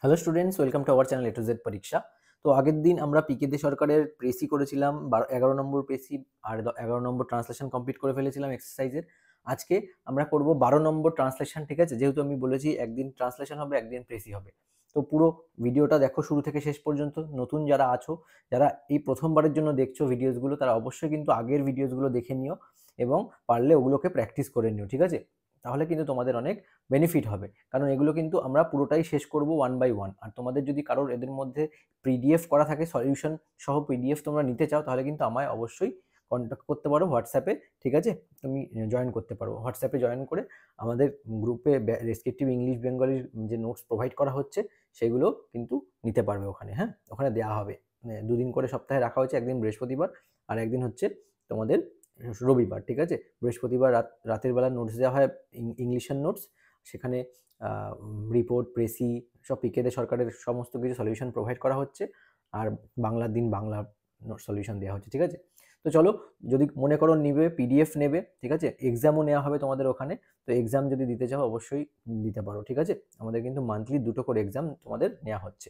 Hello students, welcome to our channel A to Z পরীক্ষা। তো আগের দিন আমরা পিকে দে সরকারের প্রেসি করেছিলাম, 11 নম্বর প্রেসি আর 11 নম্বর ট্রান্সলেশন কমপ্লিট করে ফেলেছিলাম এক্সারসাইজের। আজকে আমরা করব 12 নম্বর ট্রান্সলেশন, ঠিক আছে? যেহেতু আমি বলেছি একদিন ট্রান্সলেশন হবে, একদিন প্রেসি হবে। তো পুরো ভিডিওটা দেখো শুরু থেকে শেষ পর্যন্ত। নতুন যারা আছো, যারা এই প্রথমবারের জন্য দেখছো ভিডিওসগুলো, তারা অবশ্যই কিন্তু আগের ভিডিওসগুলো দেখে নিও এবং পারলে ওগুলোকে প্র্যাকটিস করে নিও, ঠিক আছে? তাহলে কিন্তু তোমাদের অনেক বেনিফিট হবে, কারণ এগুলো কিন্তু আমরা পুরোটাই শেষ করব ওয়ান বাই ওয়ান। আর তোমাদের যদি কারোর এদের মধ্যে পিডিএফ করা থাকে, সলিউশন সহ পিডিএফ তোমরা নিতে চাও, তাহলে কিন্তু আমায় অবশ্যই কন্ট্যাক্ট করতে পারো হোয়াটসঅ্যাপে, ঠিক আছে? তুমি জয়েন করতে পারো হোয়াটসঅ্যাপে জয়েন করে। আমাদের গ্রুপে রেসপেক্টিভ ইংলিশ বেঙ্গলির যে নোটস প্রোভাইড করা হচ্ছে সেগুলো কিন্তু নিতে পারবে ওখানে। হ্যাঁ, ওখানে দেওয়া হবে। দুদিন করে সপ্তাহে রাখা হয়েছে, একদিন বৃহস্পতিবার আর একদিন হচ্ছে তোমাদের রবিবার, ঠিক আছে? বৃহস্পতিবার রাতের বেলা নোটস দেওয়া হয়, ইংলিশের নোটস। সেখানে রিপোর্ট, প্রেসি, সব পিকেদে সরকারের সমস্ত কিছু সলিউশন প্রোভাইড করা হচ্ছে। আর বাংলার দিন বাংলা সলিউশন দেওয়া হচ্ছে, ঠিক আছে? তো চলো, যদি মনে করো নিবে, পিডিএফ নেবে, ঠিক আছে? এক্সামও নেওয়া হবে তোমাদের ওখানে। তো এক্সাম যদি দিতে চাও অবশ্যই দিতে পারো, ঠিক আছে? আমাদের কিন্তু মান্থলি 2টো করে এক্সাম তোমাদের নেওয়া হচ্ছে।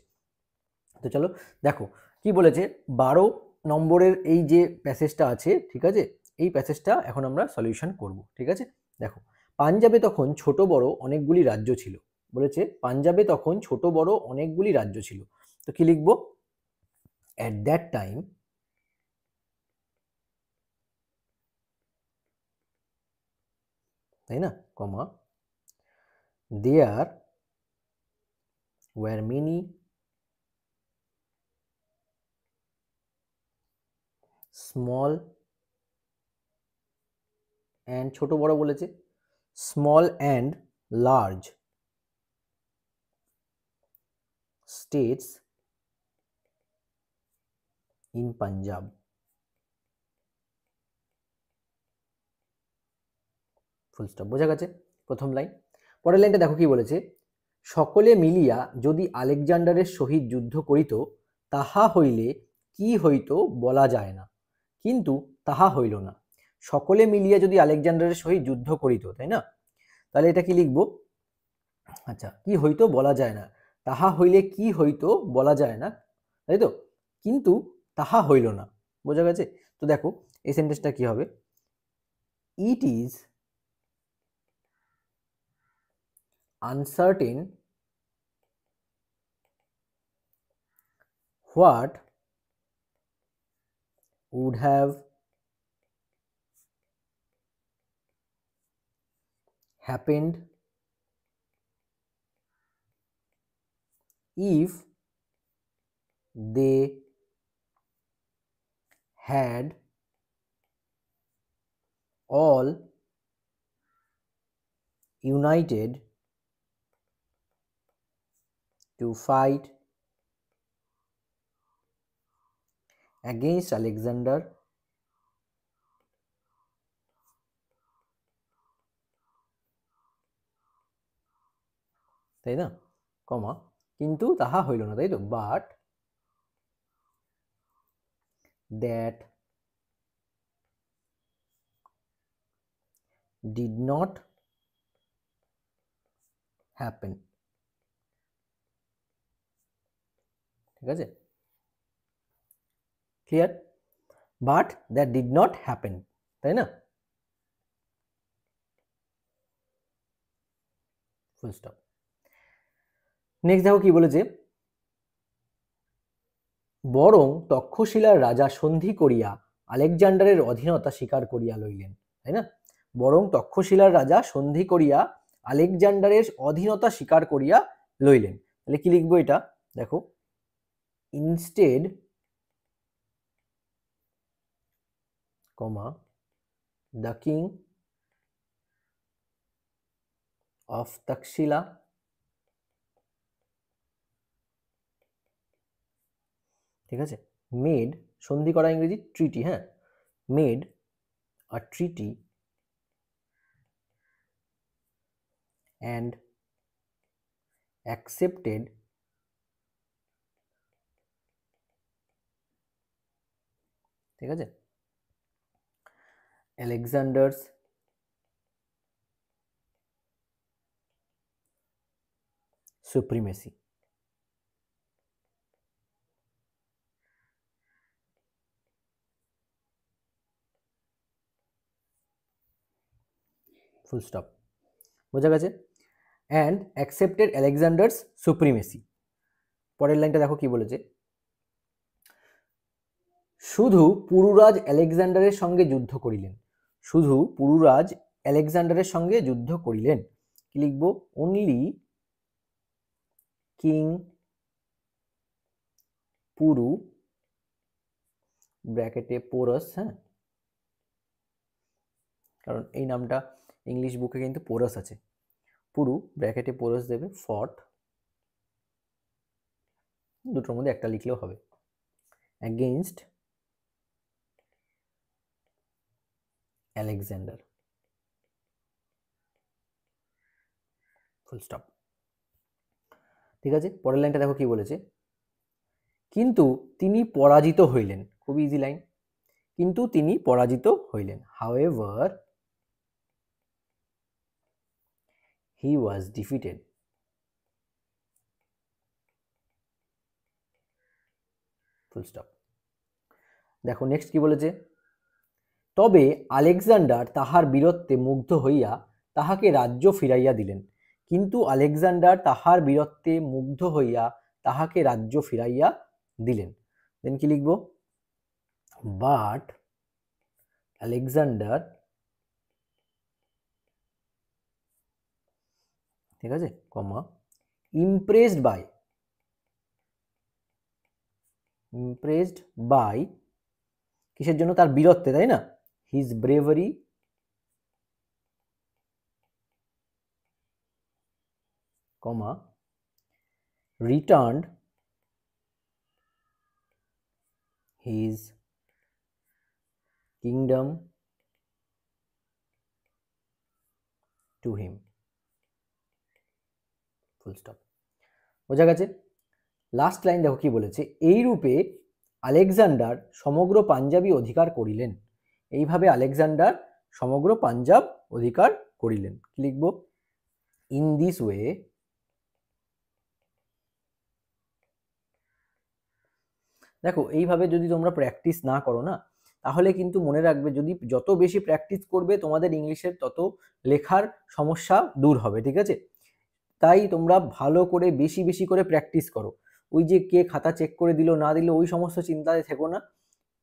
তো চলো দেখো কি বলেছে। 12 নম্বরের এই যে প্যাসেজটা আছে, ঠিক আছে? এই প্যাসেজটা এখন আমরা সলিউশন করব, ঠিক আছে? দেখো, পাঞ্জাবে তখন ছোট বড় অনেকগুলি রাজ্য ছিল। বলেছে পাঞ্জাবে তখন ছোট বড় অনেকগুলি রাজ্য ছিল। তো কি লিখবো? অ্যাট দ্যাট টাইম, তাই না, কমা, দেয়ার ওয়্যার মেনি স্মল অ্যান্ড, ছোট বড় বলেছে, small and large states in Punjab. Full stop. বোঝা গেছে প্রথম লাইন। পরের লাইনটা দেখো কি বলেছে। সকলে মিলিয়া যদি আলেকজান্ডারের সহিত যুদ্ধ করিত, তাহা হইলে কি হইত বলা যায় না, কিন্তু তাহা হইল না। সকলে মিলিয়া যদি আলেকজান্ডারের সহিত যুদ্ধ করিত, তাই না? তাহলে এটা কি লিখবো? আচ্ছা, কি হইতো বলা যায় না, তাহা হইলে কি হইতো বলা যায় না, তাই তো? কিন্তু তাহা হইল না। বোঝা গেছে? তো দেখো এই সেন্টেন্সটা কি হবে। It is uncertain what would have happened if they had all united to fight against Alexander তাই না, কমা, কিন্তু তাহা হইল না, তাই তো? But that did not happen. ঠিক আছে, clear? But that did not happen, তাই না? Full stop. নেক্সট দেখো কি বলেছে। বরং তক্ষশিলার রাজা সন্ধি করিয়া আলেকজান্ডারের অধীনতা স্বীকার করিয়া লইলেন, তাই না? বরং তক্ষশিলার রাজা সন্ধি করিয়া আলেকজান্ডারের অধীনতা স্বীকার করিয়া লইলেন। তাহলে কি লিখবো এটা? দেখো, instead, comma, the king of Takshashila ঠিক আছে, মেড, সন্ধি করা ইংরেজি ট্রিটি, হ্যাঁ, made a treaty and accepted ঠিক আছে Alexander's supremacy। ফুল স্টপ। বোঝা গেছে? And accepted Alexander's supremacy. পরের লাইনটা দেখো কি বলেছে, শুধু পুরুরাজ আলেকজান্ডারের সঙ্গে যুদ্ধ করিলেন। শুধু পুরুরাজ আলেকজান্ডারের সঙ্গে যুদ্ধ করিলেন। কি লিখবো? অনলি কিং পুরু ব্র্যাকেটে পোরাস, হ্যাঁ, কারণ এই নামটা ইংলিশ বুকে কিন্তু পোরাস আছে। পুরু ব্র্যাকেটে পোরাস দেবে, ফট, দুটোর মধ্যে একটা লিখলেও হবে, অ্যাগেইনস্ট আলেকজান্ডার, ফুল স্টপ। ঠিক আছে, পরের লাইনটা দেখো কি বলেছে, কিন্তু তিনি পরাজিত হইলেন। খুব ইজি লাইন, কিন্তু তিনি পরাজিত হইলেন। হাউএভার হি ওয়াজ ডিফিটেড। Full stop. দেখো নেক্সট কি বলেছে, তবে আলেকজান্ডার তাহার বীরত্বে মুগ্ধ হইয়া তাহাকে রাজ্য ফিরাইয়া দিলেন। কিন্তু আলেকজান্ডার তাহার বীরত্বে মুগ্ধ হইয়া তাহাকে রাজ্য ফিরাইয়া দিলেন। দেন কি লিখব? বাট আলেকজান্ডার, ঠিক আছে, কমা, ইমপ্রেসড বাই কিসের জন্য? তার বীরত্বে, তাই না? His bravery comma returned his kingdom to him. Full stop. বোঝা গেছে? লাস্ট লাইন দেখো কি বলেছে, এই রূপে আলেকজান্ডার সমগ্র পাঞ্জাবি অধিকার করিলেন। এইভাবে আলেকজান্ডার সমগ্র পাঞ্জাব অধিকার করিলেন। কি লিখব? ইন দিস ওয়ে দেখো এইভাবে যদি তোমরা প্র্যাকটিস না করো না, তাহলে কিন্তু মনে রাখবে, যদি যত বেশি প্র্যাকটিস করবে তোমাদের ইংলিশের তত লেখার সমস্যা দূর হবে। ঠিক আছে, তাই তোমরা ভালো করে বেশি বেশি করে প্র্যাকটিস করো। ওই যে কে খাতা চেক করে দিল না দিল ওই সমস্ত চিন্তায় থেকো না,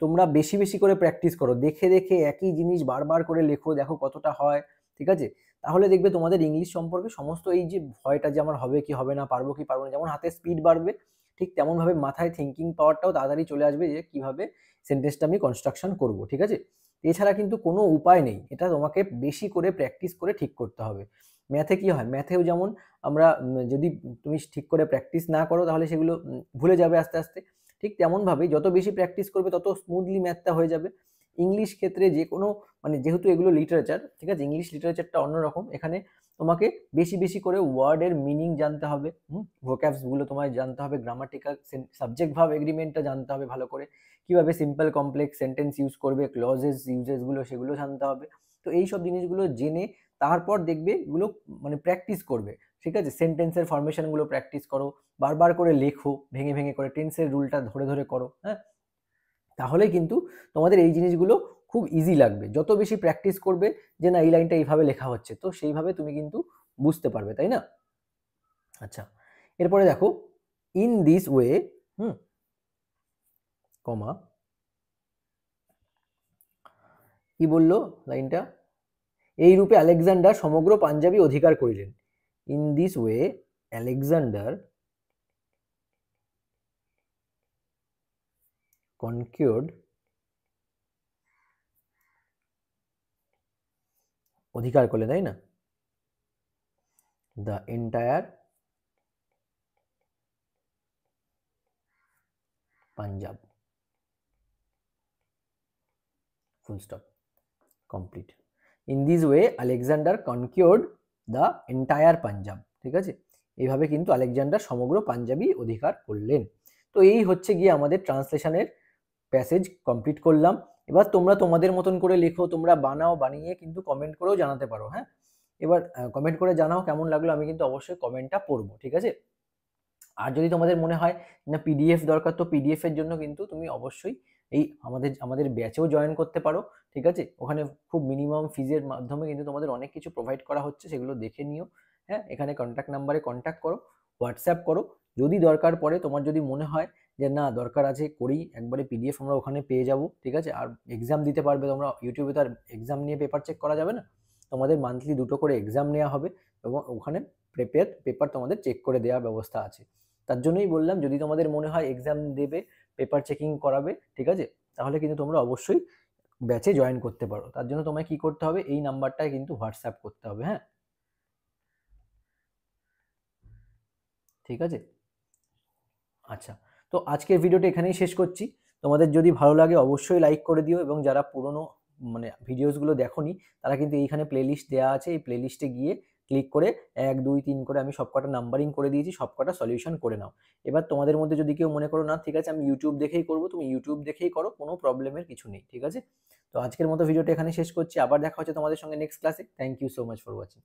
তোমরা বেশি বেশি করে প্র্যাকটিস করো, দেখে দেখে একই জিনিস বারবার করে লেখো, দেখো কতটা হয়। ঠিক আছে, তাহলে দেখবে তোমাদের ইংলিশ সম্পর্কে সমস্ত এই যে ভয়টা যে আমার হবে কি হবে না, পারবো কি পারবো না, যেমন হাতে স্পিড বাড়বে ঠিক তেমনভাবে মাথায় থিঙ্কিং পাওয়ারটাও তাড়াতাড়ি চলে আসবে যে কিভাবে সেন্টেন্সটা আমি কনস্ট্রাকশন করব। ঠিক আছে, এছাড়া কিন্তু কোনো উপায় নেই, এটা তোমাকে বেশি করে প্র্যাকটিস করে ঠিক করতে হবে। ম্যাথে কি হয়, ম্যাথেও যেমন আমরা যদি তুমি ঠিক করে প্র্যাকটিস না করো তাহলে সেগুলো ভুলে যাবে আস্তে আস্তে, ঠিক তেমনভাবেই যত বেশি প্র্যাকটিস করবে তত স্মুথলি ম্যাথটা হয়ে যাবে। ইংলিশ ক্ষেত্রে যে কোনো মানে যেহেতু এগুলো লিটারেচার, ঠিক আছে, ইংলিশ লিটারেচারটা অন্যরকম, এখানে তোমাকে বেশি বেশি করে ওয়ার্ডের মিনিং জানতে হবে, ভোক্যাবসগুলো তোমায় জানতে হবে, গ্রামাটিক্যাল সাবজেক্ট ভার্ব এগ্রিমেন্টটা জানতে হবে ভালো করে, কিভাবে সিম্পল কমপ্লেক্স সেন্টেন্স ইউজ করবে, ক্লজেস ইউজেসগুলো সেগুলো জানতে হবে। তো এই সব জিনিসগুলো জেনে তারপর দেখবে এগুলো মানে প্র্যাকটিস করবে। ঠিক আছে, সেন্টেন্সের ফরমেশনগুলো প্র্যাকটিস করো, বারবার করে লেখো, ভেঙে ভেঙে করে টেন্সের রুলটা ধরে ধরে করো, হ্যাঁ, তাহলে কিন্তু তোমাদের এই জিনিসগুলো খুব ইজি লাগবে। যত বেশি প্র্যাকটিস করবে যে না এই লাইনটা এইভাবে লেখা হচ্ছে, তো সেইভাবে তুমি কিন্তু বুঝতে পারবে, তাই না? আচ্ছা, এরপরে দেখো, ইন দিস ওয়ে, কমা, কি বললো লাইনটা, এই রূপে আলেকজান্ডার সমগ্র পাঞ্জাবি অধিকার করিলেন। In this way Alexander conquered অধিকার করলেন, তাই না, the entire Punjab. Full stop, complete. In this way Alexander conquered the entire Punjab. ঠিক আছে, এইভাবে কিন্তু আলেকজান্ডার সমগ্র পাঞ্জাবি অধিকার করলেন। তো এই হচ্ছে গিয়ে আমাদের ট্রান্সলেশনের প্যাসেজ কমপ্লিট করলাম। এবার তোমরা তোমাদের মতন করে লেখো, তোমরা বানাও, বানিয়ে কিন্তু কমেন্ট করেও জানাতে পারো। হ্যাঁ, এবার কমেন্ট করে জানাও কেমন লাগলো, আমি কিন্তু অবশ্যই কমেন্টটা পড়বো। ঠিক আছে, আর যদি তোমাদের মনে হয় না পিডিএফ দরকার, তো পিডিএফ এর জন্য কিন্তু তুমি অবশ্যই এই আমাদের ব্যাচেও জয়েন করতে পারো, ঠিক আছে? ওখানে খুব মিনিমাম ফিজের মাধ্যমে কিন্তু তোমাদের অনেক কিছু প্রোভাইড করা হচ্ছে, সেগুলো দেখে নিও। হ্যাঁ, এখানে কন্ট্যাক্ট নাম্বারে কন্ট্যাক্ট করো, হোয়াটসঅ্যাপ করো। যদি দরকার পড়ে, তোমার যদি মনে হয় যে না দরকার আছে করি, একবারে পিডিএফ আমরা ওখানে পেয়ে যাব, ঠিক আছে? আর এক্সাম দিতে পারবে তোমরা। ইউটিউবে তো আর এক্সাম নিয়ে পেপার চেক করা যাবে না, তোমাদের মান্থলি 2টো করে এক্সাম নেওয়া হবে এবং ওখানে পেপার তোমাদের চেক করে দেওয়ার ব্যবস্থা আছে। তার জন্যই বললাম, যদি তোমাদের মনে হয় এক্সাম দেবে, পেপার চেকিং করাবে, ঠিক আছে, তাহলে কিন্তু তোমরা অবশ্যই ব্যাচে জয়েন করতে পারো। তার জন্য তোমায় কি করতে হবে, এই নাম্বারটায় কিন্তু হোয়াটসঅ্যাপ করতে হবে। হ্যাঁ, ঠিক আছে। আচ্ছা, তো আজকের ভিডিওটা এখানেই শেষ করছি। তোমাদের যদি ভালো লাগে অবশ্যই লাইক করে দিও, এবং যারা পুরনো মানে ভিডিওসগুলো দেখোনি তারা কিন্তু এইখানে প্লেলিস্ট দেওয়া আছে, এই প্লেলিস্টে গিয়ে ক্লিক করে 1 2 3 করে আমি সবকটা নাম্বারিং করে দিয়েছি, সবকটা সলিউশন করে নাও। এবার তোমাদের মধ্যে যদি কেউ মনে করো না ঠিক আছে আমি ইউটিউব দেখেই করবো, তুমি ইউটিউব দেখেই করো, কোনো প্রবলেমের কিছু নেই, ঠিক আছে? তো আজকের মতো ভিডিওটা এখানে শেষ করছি, আবার দেখা হচ্ছে তোমাদের সঙ্গে নেক্সট ক্লাসে। Thank you so much for watching.